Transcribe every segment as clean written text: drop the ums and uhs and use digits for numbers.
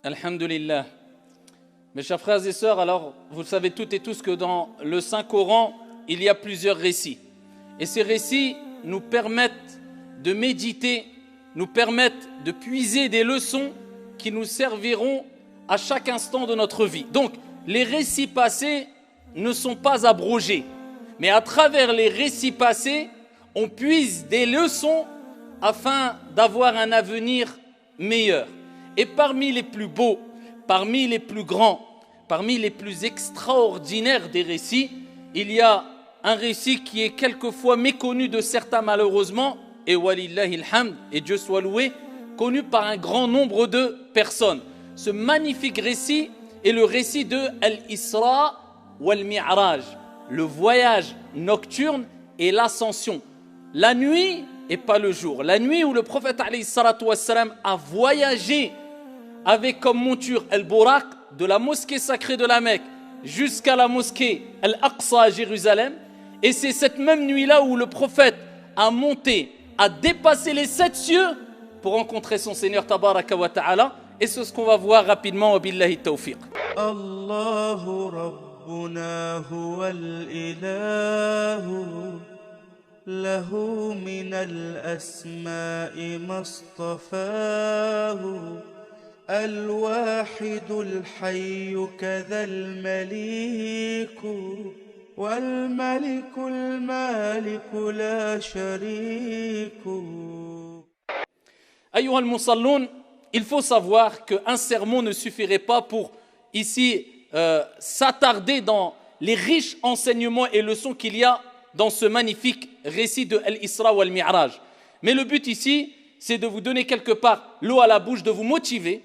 Alhamdulillah. Mes chers frères et sœurs, alors vous le savez toutes et tous que dans le Saint-Coran, il y a plusieurs récits. Et ces récits nous permettent de méditer, nous permettent de puiser des leçons qui nous serviront à chaque instant de notre vie. Donc, les récits passés ne sont pas abrogés. Mais à travers les récits passés, on puise des leçons afin d'avoir un avenir meilleur. Et parmi les plus beaux, parmi les plus grands, parmi les plus extraordinaires des récits, il y a un récit qui est quelquefois méconnu de certains malheureusement, et walillahi alhamd, et Dieu soit loué, connu par un grand nombre de personnes. Ce magnifique récit est le récit de Al-Isra wal-Mi'raj, le voyage nocturne et l'ascension. La nuit et pas le jour. La nuit où le prophète alayhi salatu wassalam a voyagé avec comme monture Al-Buraq de la mosquée sacrée de la Mecque jusqu'à la mosquée Al-Aqsa à Jérusalem. Et c'est cette même nuit-là où le prophète a monté, a dépassé les 7 cieux pour rencontrer son Seigneur Tabaraka wa Ta'ala. Et c'est ce qu'on va voir rapidement. Wa billahi tawfiq. Allahu Rabbuna huwal ilahu lahu minal asma'i mastafahu الواحد الحي كذا المليك والملك المالك لا شريك. Ayyuha al-musalloun, il faut savoir qu'un sermon ne suffirait pas pour ici s'attarder dans les riches enseignements et leçons qu'il y a dans ce magnifique récit de Al-Isra wal Mi'raj. Mais le but ici, c'est de vous donner quelque part l'eau à la bouche, de vous motiver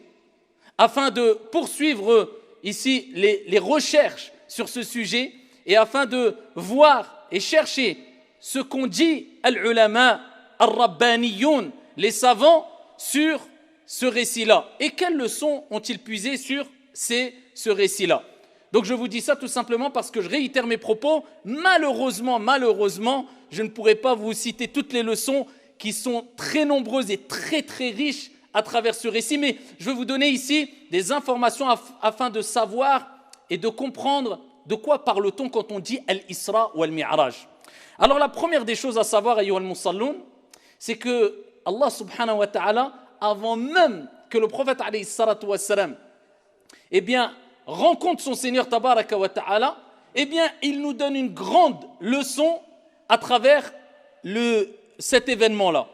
afin de poursuivre ici les recherches sur ce sujet et afin de voir et chercher ce qu'ont dit al-ulama al-rabbaniyoun, les savants, sur ce récit-là. Et quelles leçons ont-ils puisé sur ce récit-là? Donc je vous dis ça tout simplement parce que je réitère mes propos. Malheureusement, je ne pourrai pas vous citer toutes les leçons qui sont très nombreuses et très très riches à travers ce récit, mais je vais vous donner ici des informations afin de savoir et de comprendre de quoi parle-t-on quand on dit Al-Isra ou Al-Mi'raj. Alors la première des choses à savoir, ayyuha al-musalloun, c'est que Allah subhanahu wa ta'ala, avant même que le prophète alayhi salatu wa salam, rencontre son Seigneur tabaraka wa ta'ala, il nous donne une grande leçon à travers cet événement-là.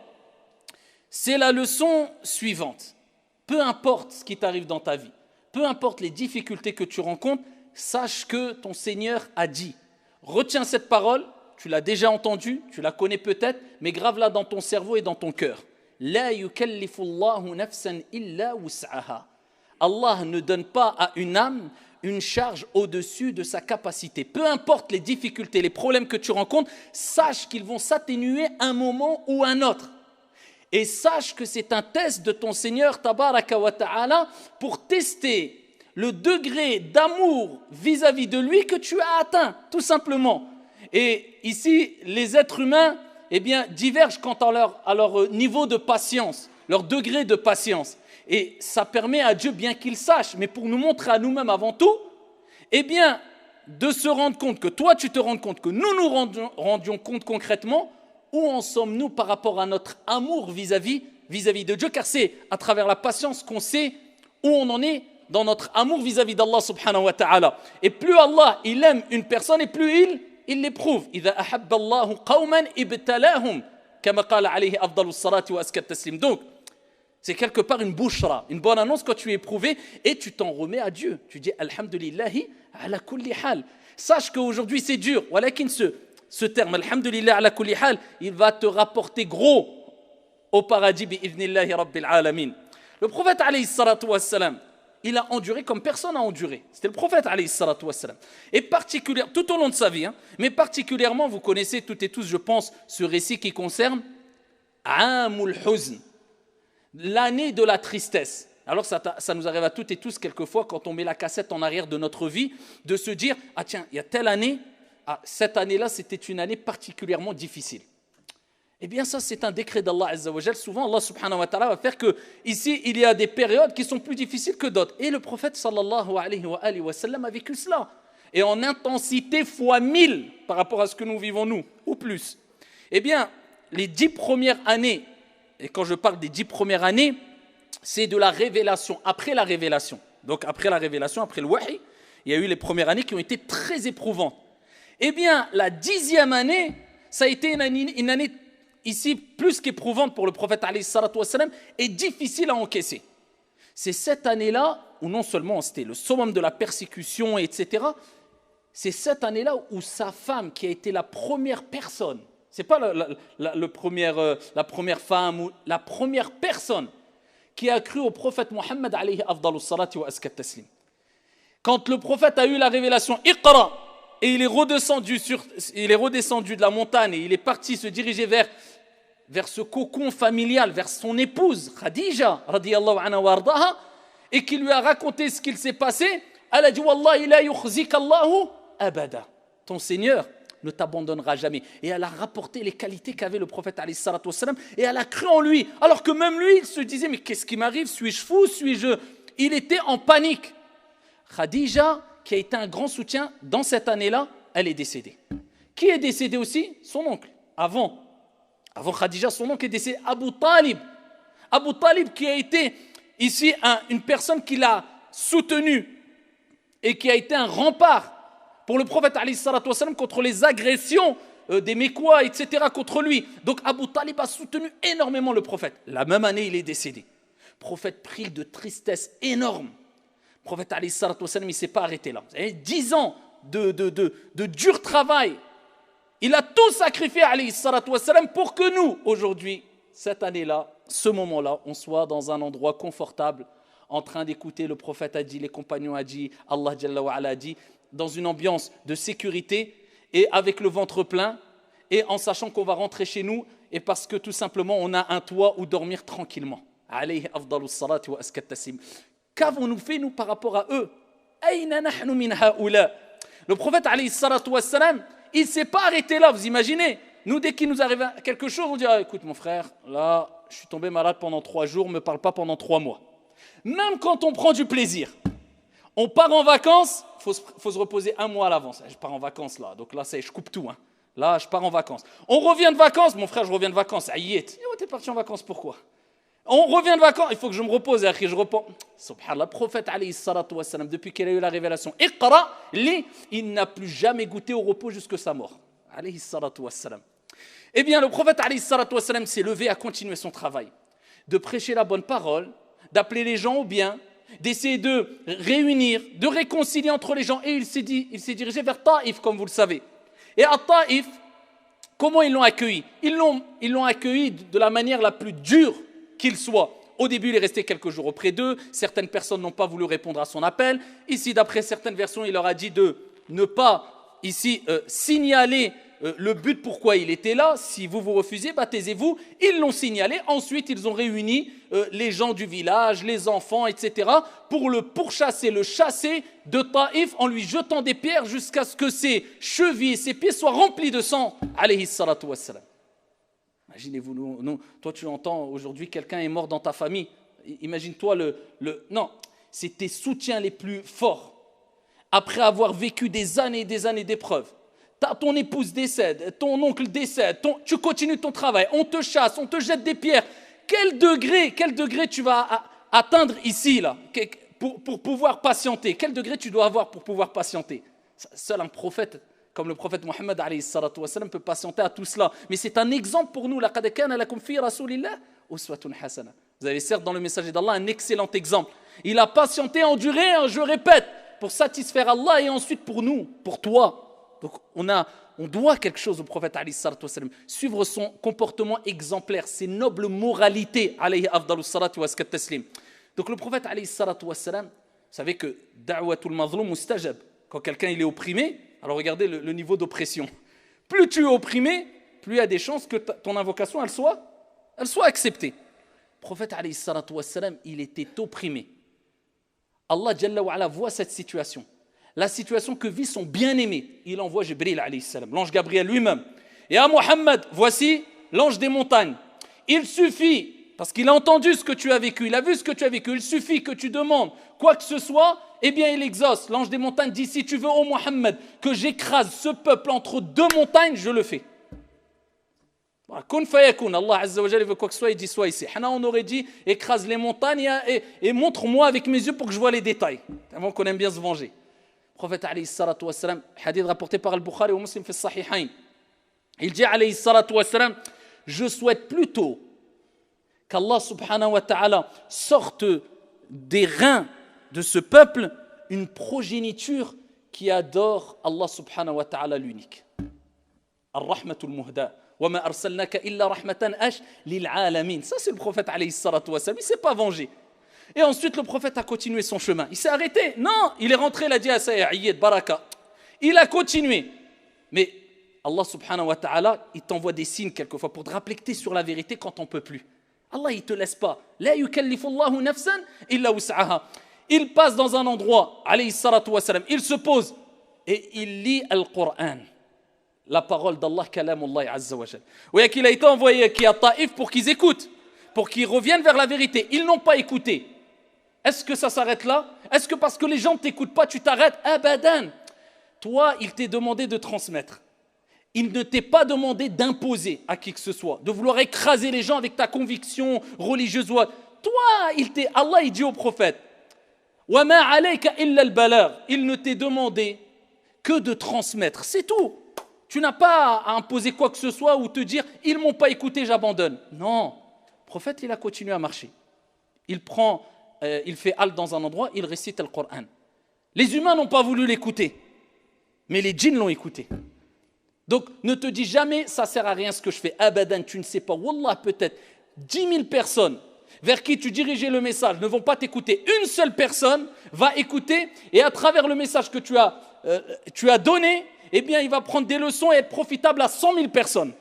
C'est la leçon suivante. Peu importe ce qui t'arrive dans ta vie, peu importe les difficultés que tu rencontres, sache que ton Seigneur a dit. Retiens cette parole, tu l'as déjà entendue, tu la connais peut-être, mais grave-la dans ton cerveau et dans ton cœur. La yukallifu Allahu nafsan illa wus'aha. Allah ne donne pas à une âme une charge au-dessus de sa capacité. Peu importe les difficultés, les problèmes que tu rencontres, sache qu'ils vont s'atténuer un moment ou un autre. Et sache que c'est un test de ton Seigneur Tabaraka wa Ta'ala pour tester le degré d'amour vis-à-vis de lui que tu as atteint, tout simplement. Et ici, les êtres humains divergent quant à leur niveau de patience, leur degré de patience. Et ça permet à Dieu, bien qu'il sache, mais pour nous montrer à nous-mêmes avant tout, de se rendre compte, que toi tu te rends compte, que nous nous rendions compte concrètement, où en sommes-nous par rapport à notre amour vis-à-vis de Dieu, car c'est à travers la patience qu'on sait où on en est dans notre amour vis-à-vis d'Allah subhanahu wa ta'ala. Et plus Allah, il aime une personne, et plus il l'éprouve. إِذَا أَحَبَّ اللَّهُ قَوْمًا إِبْتَلَاهُمْ كَمَا قَالَ عَلَيْهِ أَفْضَلُ الصَّلَاةِ وَأَزْكَى التَّسْلِيمِ. Donc, c'est quelque part une bushra, une bonne annonce quand tu es éprouvé et tu t'en remets à Dieu. Tu dis Alhamdulillahi ala kulli hal. Sache qu'aujourd'hui c'est dur. Walakin ce terme, Alhamdulillah ala kulli hal, il va te rapporter gros au paradis bi'idhnillahi rabbil alamin. Le prophète alayhi salatu wassalam, il a enduré comme personne n'a enduré. C'était le prophète alayhi salatu wassalam. Et particulièrement, tout au long de sa vie, mais particulièrement, vous connaissez toutes et tous, je pense, ce récit qui concerne Amul Huzn, l'année de la tristesse. Alors ça nous arrive à toutes et tous quelquefois quand on met la cassette en arrière de notre vie, de se dire, ah tiens, il y a telle année, cette année-là c'était une année particulièrement difficile. Eh bien ça c'est un décret d'Allah Azza wa Jal. Souvent Allah subhanahu wa ta'ala va faire que ici il y a des périodes qui sont plus difficiles que d'autres. Et le prophète sallallahu alayhi wa sallam a vécu cela. Et en intensité fois 1000 par rapport à ce que nous vivons nous, ou plus. Eh bien les 10 premières années, et quand je parle des 10 premières années, c'est de la révélation, après la révélation. Donc après la révélation, après le wahi, il y a eu les premières années qui ont été très éprouvantes. Eh bien la 10e année, ça a été une année ici plus qu'éprouvante pour le prophète alayhi salatu wassalam et difficile à encaisser. C'est cette année-là où non seulement c'était le summum de la persécution, etc., c'est cette année-là où sa femme, qui a été la première personne, c'est pas la première femme, ou la première personne qui a cru au prophète Mohammed alayhi afdalus salati wa askat taslim. Quand le prophète a eu la révélation Iqra, et il est redescendu de la montagne et il est parti se diriger vers ce cocon familial, vers son épouse Khadija radiyallahu anha wa ardaha, et qui lui a raconté ce qu'il s'est passé, elle a dit wallahi la yukhzika Allahu abada. Ton Seigneur ne t'abandonnera jamais. Et elle a rapporté les qualités qu'avait le prophète alayhi salatu wassalam, et elle a cru en lui, alors que même lui il se disait mais qu'est-ce qui m'arrive, suis-je fou, il était en panique. Khadija, qui a été un grand soutien dans cette année-là, elle est décédée. Qui est décédé aussi? Son oncle. Avant Khadija, son oncle est décédé, Abu Talib. Abu Talib qui a été ici une personne qui l'a soutenu et qui a été un rempart pour le prophète alayhi salatu wassalam contre les agressions des Mécois, etc. contre lui. Donc Abu Talib a soutenu énormément le prophète. La même année, il est décédé. Le prophète pris de tristesse énorme. Le prophète alayhi salatu wassalam, il ne s'est pas arrêté là. Vous avez 10 ans de dur travail. Il a tout sacrifié alayhi salatu wassalam pour que nous, aujourd'hui, cette année-là, ce moment-là, on soit dans un endroit confortable, en train d'écouter le prophète a dit, les compagnons a dit, Allah Jalla wa Ala a dit, dans une ambiance de sécurité et avec le ventre plein et en sachant qu'on va rentrer chez nous et parce que tout simplement on a un toit où dormir tranquillement. Alayhi afdalus salati wa askat taslim. Qu'avons-nous fait, nous, par rapport à eux? Le prophète, alayhi salatu wassalam, il ne s'est pas arrêté là, vous imaginez? Nous, dès qu'il nous arrive quelque chose, on dit écoute, mon frère, là, je suis tombé malade pendant 3 jours, ne me parle pas pendant 3 mois. Même quand on prend du plaisir, on part en vacances, il faut se reposer 1 mois à l'avance. Je pars en vacances là, donc là, je coupe tout. Là, je pars en vacances. On revient de vacances, mon frère, je reviens de vacances. Aïe, t'es parti en vacances, pourquoi? On revient de vacances, il faut que je me repose, je reprends. Subhanallah, le prophète alayhi salatu wassalam, depuis qu'il a eu la révélation, Iqra, il n'a plus jamais goûté au repos jusqu'à sa mort. Alayhi salatu wassalam. Eh bien, le prophète alayhi salatu wassalam s'est levé à continuer son travail, de prêcher la bonne parole, d'appeler les gens au bien, d'essayer de réunir, de réconcilier entre les gens. Et il s'est dirigé vers Taïf, comme vous le savez. Et à Taïf, comment ils l'ont accueilli? Ils l'ont accueilli de la manière la plus dure qu'il soit. Au début, il est resté quelques jours auprès d'eux. Certaines personnes n'ont pas voulu répondre à son appel. Ici, d'après certaines versions, il leur a dit de ne pas signaler le but pourquoi il était là. Si vous refusez, taisez-vous. Ils l'ont signalé. Ensuite, ils ont réuni les gens du village, les enfants, etc. pour le pourchasser, le chasser de Taïf en lui jetant des pierres jusqu'à ce que ses chevilles et ses pieds soient remplis de sang. Alayhi salatu wassalam. Imaginez-vous, toi tu entends aujourd'hui quelqu'un est mort dans ta famille. Imagine-toi non, c'est tes soutiens les plus forts. Après avoir vécu des années et des années d'épreuves, ton épouse décède, ton oncle décède, tu continues ton travail, on te chasse, on te jette des pierres. Quel degré tu vas atteindre ici là, pour pouvoir patienter? Quel degré tu dois avoir pour pouvoir patienter? Seul un prophète comme le prophète Mohammed alayhi salatu wassalam peut patienter à tout cela. Mais c'est un exemple pour nous. Laqad kana lakum fi rasulillah uswatun hasana. Vous avez certes dans le messager d'Allah un excellent exemple. Il a patienté, enduré, je répète, pour satisfaire Allah et ensuite pour nous, pour toi. Donc on doit quelque chose au prophète alayhi salatu wassalam. Suivre son comportement exemplaire, ses nobles moralités alayhi afdalus salatu wa askat taslim. Donc le prophète alayhi salatu wassalam, vous savez que da'watul mazlum mustajab. Quand quelqu'un il est opprimé, alors regardez le niveau d'oppression. Plus tu es opprimé, plus il y a des chances que ton invocation elle soit acceptée. Le prophète alayhi salatu wassalam, il était opprimé. Allah Jalla wa Ala voit cette situation. La situation que vit son bien-aimé. Il envoie Jibril alayhi salam, l'ange Gabriel lui-même. Et à Mohammed, voici l'ange des montagnes. Il suffit, parce qu'il a entendu ce que tu as vécu, il a vu ce que tu as vécu, il suffit que tu demandes quoi que ce soit, eh bien il exauce. L'ange des montagnes dit, si tu veux, ô Mohammed, que j'écrase ce peuple entre deux montagnes, je le fais. Kun fayakun, Allah Azza wa Jalla veut quoi que ce soit, il dit soit ici. Hana, on aurait dit, écrase les montagnes et montre-moi avec mes yeux pour que je vois les détails. Avant qu'on aime bien se venger. Le prophète alayhi salatu wassalam, hadith rapporté par Al-Bukhari ou Muslim fi Sahihain, il dit alayhi salatu wassalam, je souhaite plutôt qu'Allah subhanahu wa ta'ala sorte des reins de ce peuple une progéniture qui adore Allah subhanahu wa ta'ala l'unique. Ar-Rahmatul Muhda. وَمَا أَرْسَلْنَاكَ إِلَّا رَحْمَةً لِلْعَالَمِينَ. Ça c'est le prophète alayhi salatu wassalam, il ne s'est pas vengé. Et ensuite le prophète a continué son chemin. Il s'est arrêté? Non, il est rentré, il a dit à Sayyid Baraka. Il a continué. Mais Allah subhanahu wa ta'ala, il t'envoie des signes quelquefois pour te rappeler que tu es sur la vérité quand on ne peut plus. Allah il ne te laisse pas. La yukallifu Allahu nafsan illa wus'aha. Il passe dans un endroit, alayhi salatu wassalam, il se pose et il lit Al-Qur'an. La parole d'Allah, kalamullah azza wa jal. Oui, qu'il a été envoyé qui à Taïf pour qu'ils écoutent, pour qu'ils reviennent vers la vérité. Ils n'ont pas écouté. Est-ce que ça s'arrête là? Est-ce que parce que les gens ne t'écoutent pas, tu t'arrêtes? Abadan. Toi, il t'est demandé de transmettre. Il ne t'est pas demandé d'imposer à qui que ce soit, de vouloir écraser les gens avec ta conviction religieuse. Toi, Allah, il dit au prophète, wa ma alayka illa al-balagh. Il ne t'est demandé que de transmettre. C'est tout. Tu n'as pas à imposer quoi que ce soit ou te dire « ils ne m'ont pas écouté, j'abandonne ». Non, le prophète, il a continué à marcher. Il fait halte dans un endroit, il récite le Coran. Les humains n'ont pas voulu l'écouter, mais les djinns l'ont écouté. Donc, ne te dis jamais « ça ne sert à rien ce que je fais ». Abadan, tu ne sais pas. Wallah, peut-être 10 000 personnes vers qui tu dirigeais le message ne vont pas t'écouter. Une seule personne va écouter et à travers le message que tu as donné, eh bien, il va prendre des leçons et être profitable à 100 000 personnes.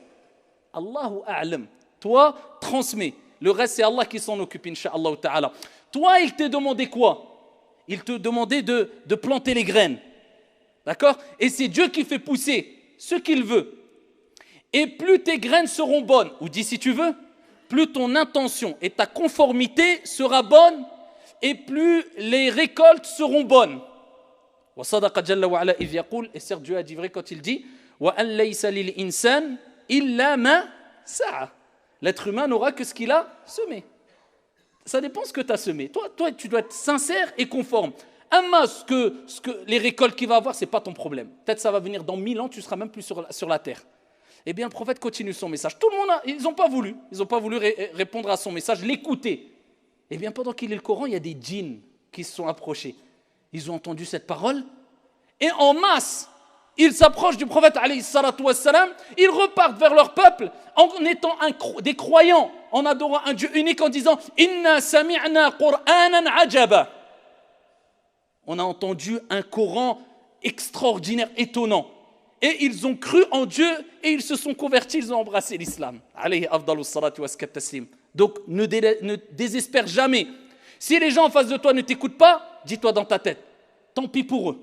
Allahu a'lam. Toi, transmets. Le reste, c'est Allah qui s'en occupe, incha'Allah ta'ala. Toi, il t'a demandé quoi? Il te demandait de planter les graines. D'accord? Et c'est Dieu qui fait pousser ce qu'il veut. Et plus tes graines seront bonnes, ou dis si tu veux, plus ton intention et ta conformité sera bonne, et plus les récoltes seront bonnes. وصدق جل وعلا إذ يقول, et certes Dieu a dit vrai quand il dit وأن ليس للإنسان إلا ما سعى. L'être humain n'aura que ce qu'il a semé. Ça dépend ce que tu as semé. Toi, tu dois être sincère et conforme. Amma, ce que les récoltes qu'il va avoir, ce n'est pas ton problème. Peut-être ça va venir dans 1000 ans, tu ne seras même plus sur la terre. Eh bien, le prophète continue son message. Tout le monde, ils n'ont pas voulu. Ils n'ont pas voulu répondre à son message, l'écouter. Eh bien, pendant qu'il lit le Coran, il y a des djinns qui se sont approchés. Ils ont entendu cette parole et en masse, ils s'approchent du prophète alayhi salatu wassalam, ils repartent vers leur peuple en étant des croyants, en adorant un Dieu unique, en disant « Inna sami'na Qur'anan ajaba » On a entendu un Coran extraordinaire, étonnant. Et ils ont cru en Dieu et ils se sont convertis, ils ont embrassé l'islam. Alayhi afdalus salatu waskat taslim. Donc ne désespère jamais. Si les gens en face de toi ne t'écoutent pas, dis-toi dans ta tête, tant pis pour eux.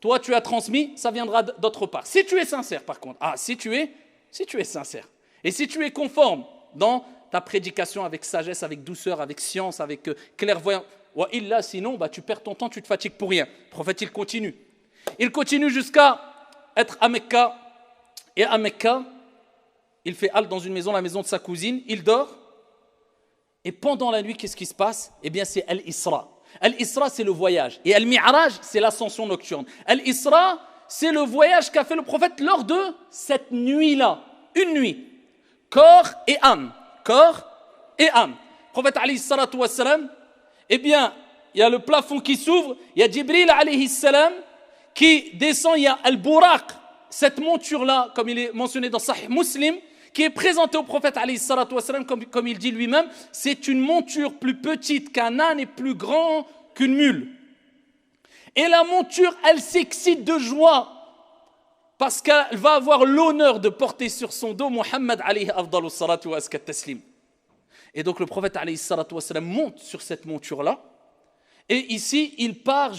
Toi, tu as transmis, ça viendra d'autre part. Si tu es sincère, par contre, si tu es sincère, et si tu es conforme dans ta prédication avec sagesse, avec douceur, avec science, avec clairvoyance, wa illa, sinon, tu perds ton temps, tu te fatigues pour rien. Le prophète, il continue. Il continue jusqu'à être à Mecca. Et à Mecca, il fait halte dans une maison, la maison de sa cousine. Il dort. Et pendant la nuit, qu'est-ce qui se passe? Eh bien, c'est Al-Isra. Al-Isra, c'est le voyage. Et Al-Mi'raj, c'est l'ascension nocturne. Al-Isra, c'est le voyage qu'a fait le prophète lors de cette nuit-là. Une nuit. Corps et âme. Corps et âme. Le prophète, alayhi salatu wassalam, eh bien, il y a le plafond qui s'ouvre. Il y a Jibril, alayhi salam, qui descend. Il y a Al-Buraq, cette monture-là, comme il est mentionné dans Sahih Muslim, qui est présenté au prophète alayhi salatu wassalam, comme il dit lui-même, c'est une monture plus petite qu'un âne et plus grand qu'une mule. Et la monture, elle s'excite de joie parce qu'elle va avoir l'honneur de porter sur son dos Muhammad alayhi afdalus salatu wa askat taslim. Et donc le prophète alayhi salatu wassalam monte sur cette monture-là. Et ici, il part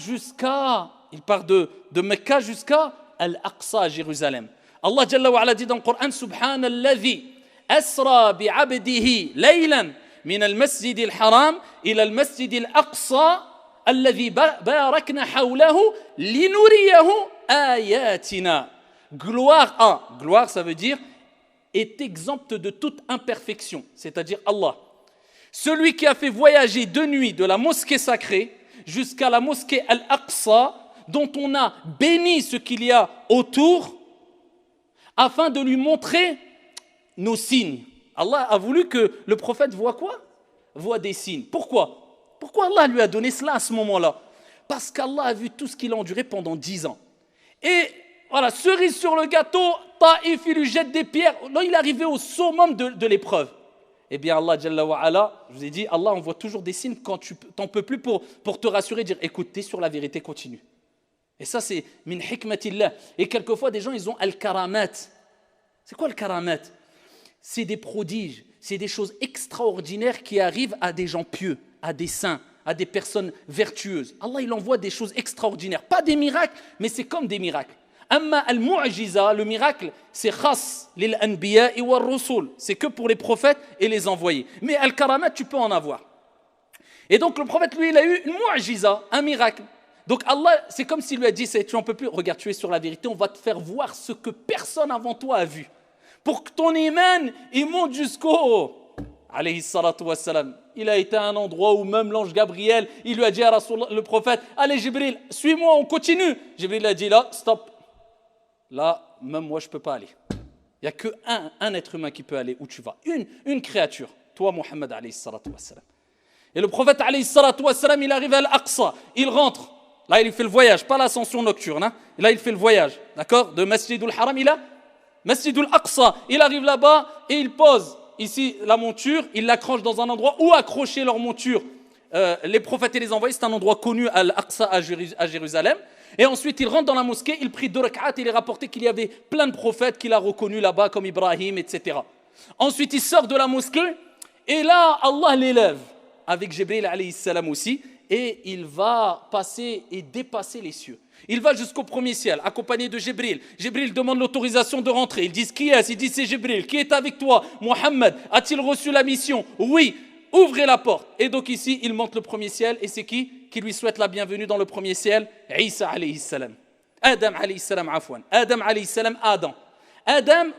de Mecca jusqu'à Al-Aqsa, Jérusalem. Allah Jalla wa Ala dit dans le Coran, Subhanalladhi أسرى بعبده ليلا من المسجد الحرام إلى المسجد الأقصى الذي باركنا حوله لنريه آياتنا. Gloire à, gloire ça veut dire est exempt de toute imperfection, c'est-à-dire Allah. Celui qui a fait voyager de nuit de la mosquée sacrée jusqu'à la mosquée Al-Aqsa, dont on a béni ce qu'il y a autour, afin de lui montrer nos signes. Allah a voulu que le prophète voit quoi? Voit des signes. Pourquoi? Pourquoi Allah lui a donné cela à ce moment-là? Parce qu'Allah a vu tout ce qu'il a enduré pendant 10 ans. Et voilà, cerise sur le gâteau, Taïf, il lui jette des pierres. Là, il est arrivé au summum de l'épreuve. Eh bien, Allah, Jalla wa Ala, je vous ai dit, Allah envoie toujours des signes quand tu n'en peux plus pour te rassurer, dire, écoute, t'es sur la vérité, continue. Et ça, c'est min hikmatillah. Et quelquefois, des gens, ils ont al-karamat. C'est quoi al-karamat? C'est des prodiges, c'est des choses extraordinaires qui arrivent à des gens pieux, à des saints, à des personnes vertueuses. Allah, il envoie des choses extraordinaires. Pas des miracles, mais c'est comme des miracles. Amma al-mu'jiza, le miracle, c'est khas lil anbiya wa rusul. C'est que pour les prophètes et les envoyés. Mais al-karamat, tu peux en avoir. Et donc, le prophète, lui, il a eu une mu'jiza, un miracle. Donc Allah, c'est comme s'il lui a dit, tu n'en peux plus, regarde, tu es sur la vérité, on va te faire voir ce que personne avant toi a vu. Pour que ton iman, il monte jusqu'au... Alayhi salatu wassalam. Il a été à un endroit où même l'ange Gabriel, il lui a dit à le prophète, allez Jibril, suis-moi, on continue. Jibril a dit là, stop. Là, même moi, je ne peux pas aller. Il n'y a qu'un être humain qui peut aller où tu vas. Une créature. Toi, Muhammad, alayhi salatu wassalam. Et le prophète, alayhi salatu wassalam, il arrive à Al-Aqsa. Il rentre. Là, il fait le voyage, pas l'ascension nocturne. Hein. Là, il fait le voyage, d'accord? De Masjid al-Haram, il a Masjid al-Aqsa. Il arrive là-bas et il pose ici la monture. Il l'accroche dans un endroit où accrocher leur monture. Les prophètes et les envoyés, c'est un endroit connu à Al-Aqsa, à Jérusalem. Et ensuite, il rentre dans la mosquée, il prie 2 rak'at. Il est rapporté qu'il y avait plein de prophètes qu'il a reconnus là-bas, comme Ibrahim, etc. Ensuite, il sort de la mosquée. Et là, Allah l'élève, avec Jibril alayhi salam aussi. Et il va passer et dépasser les cieux. Il va jusqu'au premier ciel, accompagné de Jibril. Jibril demande l'autorisation de rentrer. Ils disent qui est-ce? Il dit c'est Jibril. Qui est avec toi? Muhammad. A-t-il reçu la mission? Oui. Ouvrez la porte. Et donc ici, il monte le premier ciel. Et c'est qui lui souhaite la bienvenue dans le premier ciel? Isa alayhi salam. Adam alayhi salam, afwan. Adam alayhi salam, Adam. Adam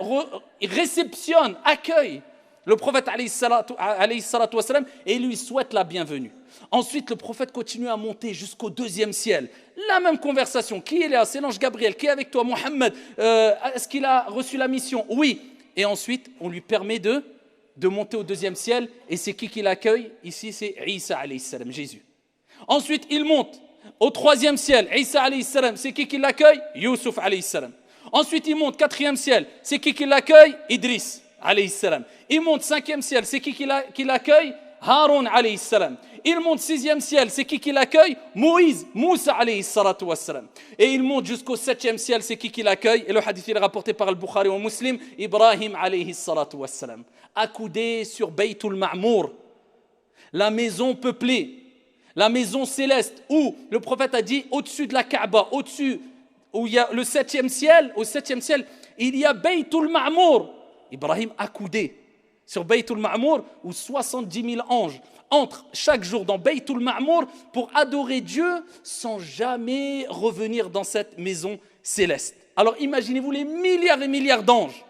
réceptionne, accueille le prophète alayhi salatu wassalam et lui souhaite la bienvenue. Ensuite, le prophète continue à monter jusqu'au 2e ciel. La même conversation. Qui est là? C'est l'ange Gabriel. Qui est avec toi? Mohammed. Est-ce qu'il a reçu la mission? Oui. Et ensuite, on lui permet de monter au 2e ciel. Et c'est qui l'accueille? Ici, c'est Isa alayhi salam, Jésus. Ensuite, il monte au 3e ciel. Isa alayhi salam, c'est qui l'accueille? Yusuf alayhi salam. Ensuite, il monte 4e ciel. C'est qui l'accueille? Idriss alayhi salam. Il monte 5e ciel. C'est qui l'accueille? Haroun alayhi salam. Il monte 6e ciel, c'est qui l'accueille? Moïse, Moussa alayhi salatu wassalam. Et il monte jusqu'au 7e ciel, c'est qui l'accueille? Et le hadith est rapporté par Al-Bukhari ou Muslim, Ibrahim alayhi salatu wassalam. Accoudé sur Baytul Ma'mour, la maison peuplée, la maison céleste, où le prophète a dit, au-dessus de la Kaaba, au-dessus, où il y a le 7e ciel, au 7e ciel, il y a Baytul Ma'mour. Ibrahim accoudé sur Baytul Ma'mour, où 70 000 anges entrent chaque jour dans Baytul Ma'mour pour adorer Dieu sans jamais revenir dans cette maison céleste. Alors imaginez-vous les milliards et milliards d'anges.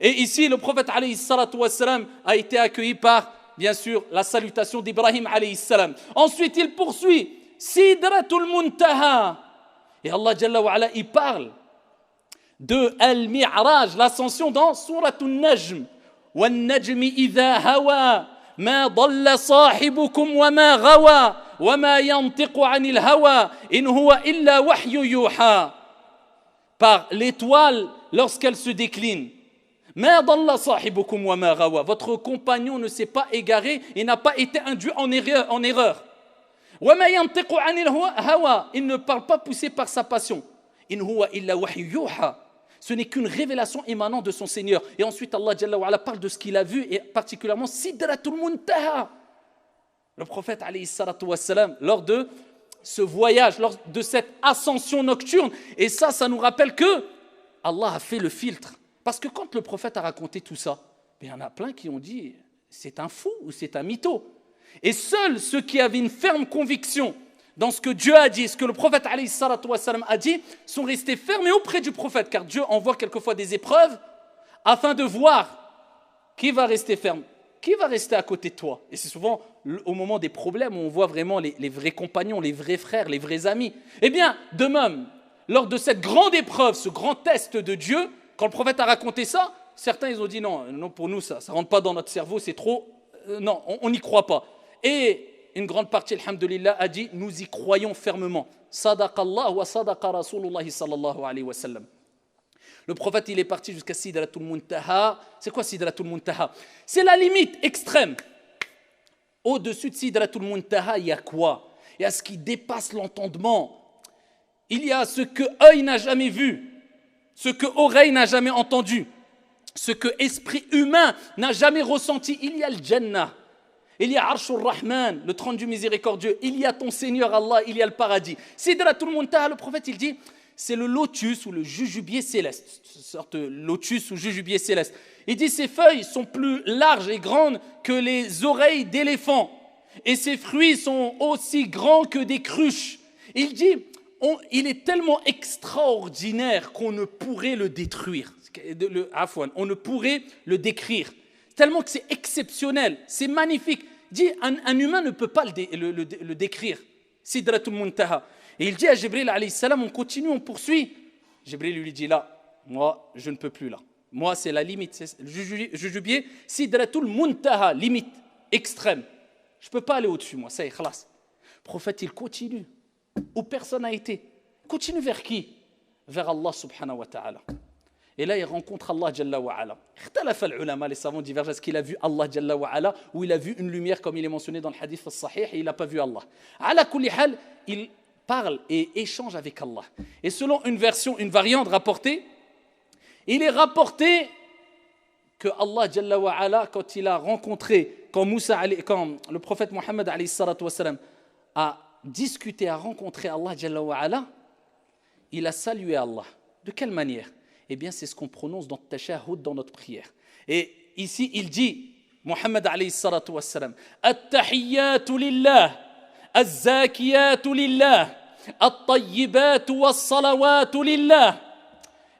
Et ici, le prophète alayhi salatu wassalam a été accueilli par, bien sûr, la salutation d'Ibrahim alayhi salam. Ensuite, il poursuit Sidratul Muntaha. Et Allah Jalla wa Ala, il parle de Al-Mi'raj, l'ascension dans Suratul Najm. وَالنَّجْمِ إِذَا هَوَى ما ضل صاحبكم وما غوى وما ينطق عن الهوى إن هو إلا وحي يوحى. Par l'étoile lorsqu'elle se décline. ما ضل صاحبكم وما غوى. Votre compagnon ne s'est pas égaré et n'a pas été induit en erreur. وما ينطق عن الهوى. Il ne parle pas poussé par sa passion. إن هو إلا وحي يوحى. Ce n'est qu'une révélation émanant de son Seigneur. Et ensuite, Allah Jalla wa Ala parle de ce qu'il a vu, et particulièrement Sidratul Muntaha. Le prophète, alayhi salatu wassalam, lors de ce voyage, lors de cette ascension nocturne, et ça nous rappelle que Allah a fait le filtre. Parce que quand le prophète a raconté tout ça, Mais il y en a plein qui ont dit, c'est un fou ou c'est un mytho. Et seuls ceux qui avaient une ferme conviction dans ce que Dieu a dit, ce que le prophète alayhi salatu wassalam a dit, sont restés fermés auprès du prophète, car Dieu envoie quelquefois des épreuves afin de voir qui va rester ferme, qui va rester à côté de toi. Et c'est souvent au moment des problèmes où on voit vraiment les vrais compagnons, les vrais frères, les vrais amis. Eh bien, de même, lors de cette grande épreuve, ce grand test de Dieu, quand le prophète a raconté ça, certains ils ont dit non, pour nous ça ne rentre pas dans notre cerveau, c'est trop, non, on n'y croit pas. Et une grande partie, alhamdulillah, a dit nous y croyons fermement. Sadaqallah wa sadaqa Rasulullah sallallahu alayhi wa sallam. Le prophète il est parti jusqu'à Sidratul Muntaha. C'est quoi Sidratul Muntaha? C'est la limite extrême. Au-dessus de Sidratul Muntaha, il y a quoi? Il y a ce qui dépasse l'entendement. Il y a ce que œil n'a jamais vu, ce que oreille n'a jamais entendu, ce que esprit humain n'a jamais ressenti. Il y a le Jannah. Il y a Arshur Rahman, le trône du miséricordieux. Il y a ton Seigneur Allah, il y a le paradis. Sidratul Muntaha, le prophète, il dit, c'est le lotus ou le jujubier céleste. Une sorte de lotus ou jujubier céleste. Il dit, ses feuilles sont plus larges et grandes que les oreilles d'éléphant. Et ses fruits sont aussi grands que des cruches. Il dit, il est tellement extraordinaire qu'on ne pourrait le détruire. On ne pourrait le décrire. Tellement que c'est exceptionnel, c'est magnifique. Il dit, un humain ne peut pas le décrire. Sidratul Muntaha. Et il dit à Jibril alayhi salam, on continue, on poursuit. Jibril lui dit là, moi je ne peux plus là. Moi c'est la limite, c'est le jujubier, Sidratul Muntaha, limite extrême. Je ne peux pas aller au-dessus, moi, ça y est, khalas. Le prophète il continue, où personne n'a été. Continue vers qui? Vers Allah subhanahu wa ta'ala. Et là, il rencontre Allah Jalla wa Ala. Les savants divergent. Est-ce qu'il a vu Allah Jalla wa Ala ou il a vu une lumière comme il est mentionné dans le hadith al-Sahih et il n'a pas vu Allah. Ala kulli hal, il parle et échange avec Allah. Et selon une variante rapportée, il est rapporté que Allah Jalla wa Ala, quand il a rencontré, quand le prophète Mohammed alayhi salatu wassalam a discuté, a rencontré Allah Jalla wa Ala, il a salué Allah. De quelle manière? Eh bien, c'est ce qu'on prononce dans le tashahhud, dans notre prière. Et ici, il dit, Mohammed alayhi salatu wassalam, At-tahiyyatu lillah, Az-zakiyatu lillah, At-tayyibatu was-salawatu lillah.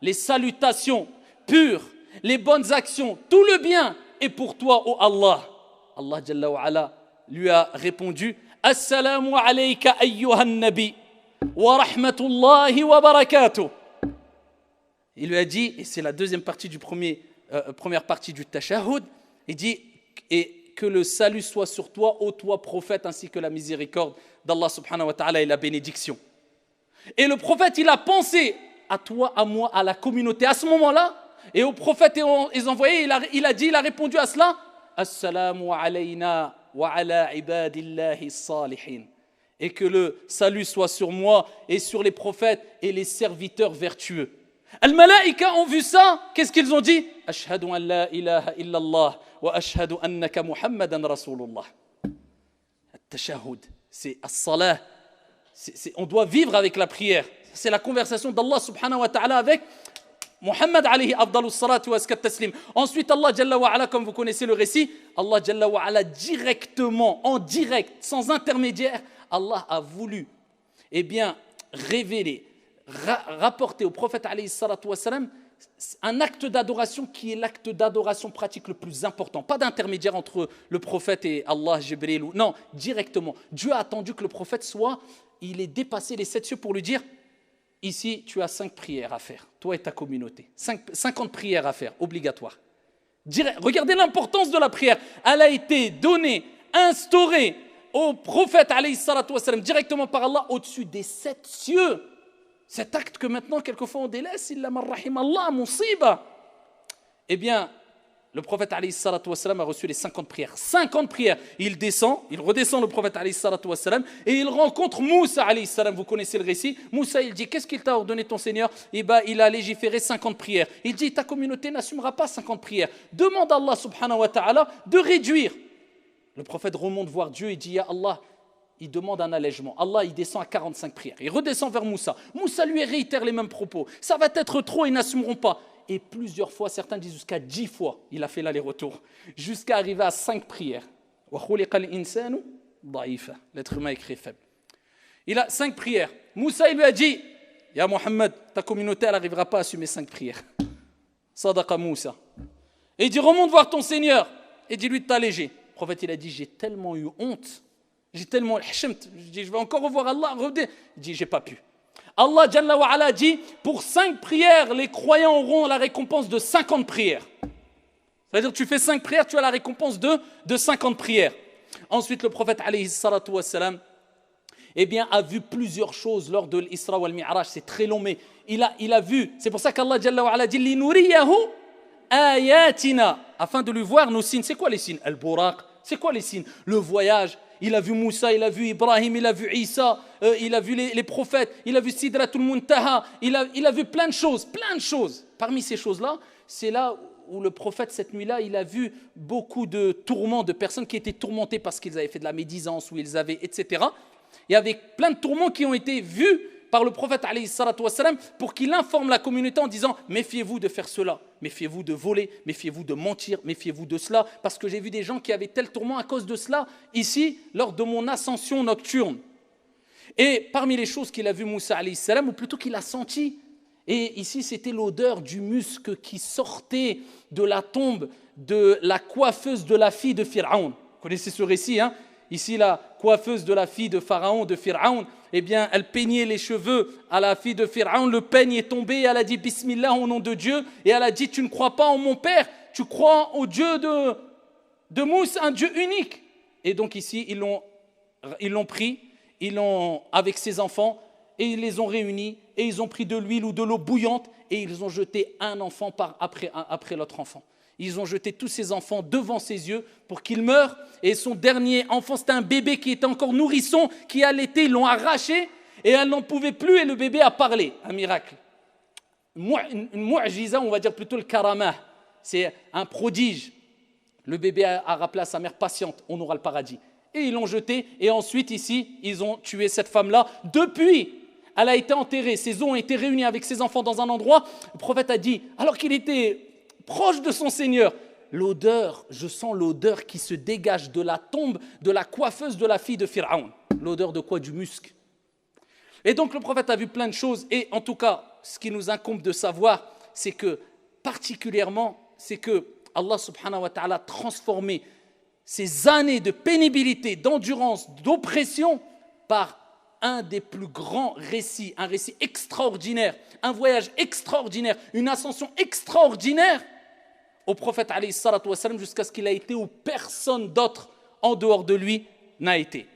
Les salutations pures, les bonnes actions, tout le bien est pour toi, ô Allah. Allah Jalla wa Ala lui a répondu, Assalamu alayka ayyuhan nabi, wa rahmatullahi wa barakatuh. Il lui a dit, et c'est la deuxième partie du première partie du tashahhud, il dit, et que le salut soit sur toi, ô toi prophète, ainsi que la miséricorde d'Allah subhanahu wa ta'ala et la bénédiction. Et le prophète, il a pensé à toi, à moi, à la communauté, à ce moment-là, et au prophète et aux envoyés, il a répondu à cela, Assalamu alayna wa ala ibadillahi salihin. Et que le salut soit sur moi et sur les prophètes et les serviteurs vertueux. Al-Malaïka ont vu ça, qu'est-ce qu'ils ont dit? Ashhadu an la ilaha illallah wa ashhadu annaka Muhammadan Rasulullah. At-tashahhud, c'est as-salah. On doit vivre avec la prière. C'est la conversation d'Allah subhanahu wa ta'ala avec Muhammad alayhi afdalus salatu wa askat taslim. Ensuite, Allah Jalla wa Ala, comme vous connaissez le récit, Allah Jalla wa Ala directement, en direct, sans intermédiaire, Allah a voulu, eh bien, révéler, rapporter au prophète alayhi salatu wassalam un acte d'adoration qui est l'acte d'adoration pratique le plus important. Pas d'intermédiaire entre le prophète et Allah, Jibril. Non, directement. Dieu a attendu que le prophète il ait dépassé les 7 cieux pour lui dire, ici tu as 5 prières à faire, toi et ta communauté. 50 prières à faire, obligatoires. Regardez l'importance de la prière. Elle a été donnée, instaurée au prophète alayhi salatu wassalam, directement par Allah au-dessus des 7 cieux. Cet acte que maintenant, quelquefois, on délaisse, illa man rahim Allah, musiba. Eh bien, le prophète alayhi salatu wassalam a reçu les 50 prières. 50 prières. Il redescend le prophète alayhi salatu wassalam et il rencontre Moussa alayhi salam. Vous connaissez le récit. Moussa, il dit, qu'est-ce qu'il t'a ordonné ton Seigneur? Eh bien, il a légiféré 50 prières. Il dit, ta communauté n'assumera pas 50 prières. Demande à Allah subhanahu wa ta'ala de réduire. Le prophète remonte voir Dieu et dit, ya Allah, il demande un allègement. Allah, il descend à 45 prières. Il redescend vers Moussa. Moussa lui réitère les mêmes propos. Ça va être trop, ils n'assumeront pas. Et plusieurs fois, certains disent jusqu'à 10 fois, il a fait l'aller-retour, jusqu'à arriver à 5 prières. L'être humain est créé faible. Il a 5 prières. Moussa, il lui a dit, Ya Mohammed, ta communauté, elle n'arrivera pas à assumer 5 prières. Sadaqa Moussa. Et il dit, remonte voir ton Seigneur et dis-lui de t'alléger. Le prophète, il a dit, j'ai tellement eu honte, j'ai tellement hchemt, je dis, je vais encore revoir Allah. Il dit, j'ai pas pu. Allah Jalla wa Ala dit, pour 5 prières, les croyants auront la récompense de 50 prières. C'est-à-dire, tu fais 5 prières, tu as la récompense de 50 prières. Ensuite, le prophète, alayhi salatu wassalam, eh bien, a vu plusieurs choses lors de l'Isra wal Mi'raj. C'est très long, mais il a vu. C'est pour ça qu'Allah Jalla wa Ala dit, Linuriyahu ayatina, afin de lui voir nos signes. C'est quoi les signes? Al-Buraq. C'est quoi les signes? Le voyage. Il a vu Moussa, il a vu Ibrahim, il a vu Isa, il a vu les prophètes, il a vu Sidratul Muntaha, il a vu plein de choses, plein de choses. Parmi ces choses-là, c'est là où le prophète, cette nuit-là, il a vu beaucoup de tourments, de personnes qui étaient tourmentées parce qu'ils avaient fait de la médisance, ou ils avaient, etc. Il y avait plein de tourments qui ont été vus par le prophète alayhi salatu wassalam, pour qu'il informe la communauté en disant « Méfiez-vous de faire cela, méfiez-vous de voler, méfiez-vous de mentir, méfiez-vous de cela, parce que j'ai vu des gens qui avaient tel tourment à cause de cela, ici, lors de mon ascension nocturne. » Et parmi les choses qu'il a vu Moussa alayhi salam, ou plutôt qu'il a senti, et ici c'était l'odeur du musc qui sortait de la tombe de la coiffeuse de la fille de Pharaon. Vous connaissez ce récit, hein? Ici, la coiffeuse de la fille de Pharaon, de Pharaon, eh bien, elle peignait les cheveux à la fille de Pharaon, le peigne est tombé, et elle a dit Bismillah au nom de Dieu, et elle a dit, tu ne crois pas en mon père, tu crois au Dieu de Moussa, un Dieu unique. Et donc ici, ils l'ont pris, avec ses enfants, et ils les ont réunis, et ils ont pris de l'huile ou de l'eau bouillante, et ils ont jeté un enfant après l'autre enfant. Ils ont jeté tous ses enfants devant ses yeux pour qu'il meure. Et son dernier enfant, c'était un bébé qui était encore nourrisson, qui allaitait, ils l'ont arraché et elle n'en pouvait plus et le bébé a parlé. Un miracle. Une mu'jiza, on va dire plutôt le karamah. C'est un prodige. Le bébé a rappelé à sa mère, patiente, on aura le paradis. Et ils l'ont jeté et ensuite ici, ils ont tué cette femme-là. Depuis, elle a été enterrée, ses os ont été réunis avec ses enfants dans un endroit. Le prophète a dit, alors qu'il était proche de son Seigneur, l'odeur, je sens l'odeur qui se dégage de la tombe de la coiffeuse de la fille de Pharaon. L'odeur de quoi? Du musc. Et donc le prophète a vu plein de choses, et en tout cas, ce qui nous incombe de savoir, c'est que particulièrement, c'est que Allah subhanahu wa ta'ala a transformé ces années de pénibilité, d'endurance, d'oppression par un des plus grands récits, un récit extraordinaire, un voyage extraordinaire, une ascension extraordinaire au prophète alayhi salatu wassalam, jusqu'à ce qu'il a été où personne d'autre en dehors de lui n'a été.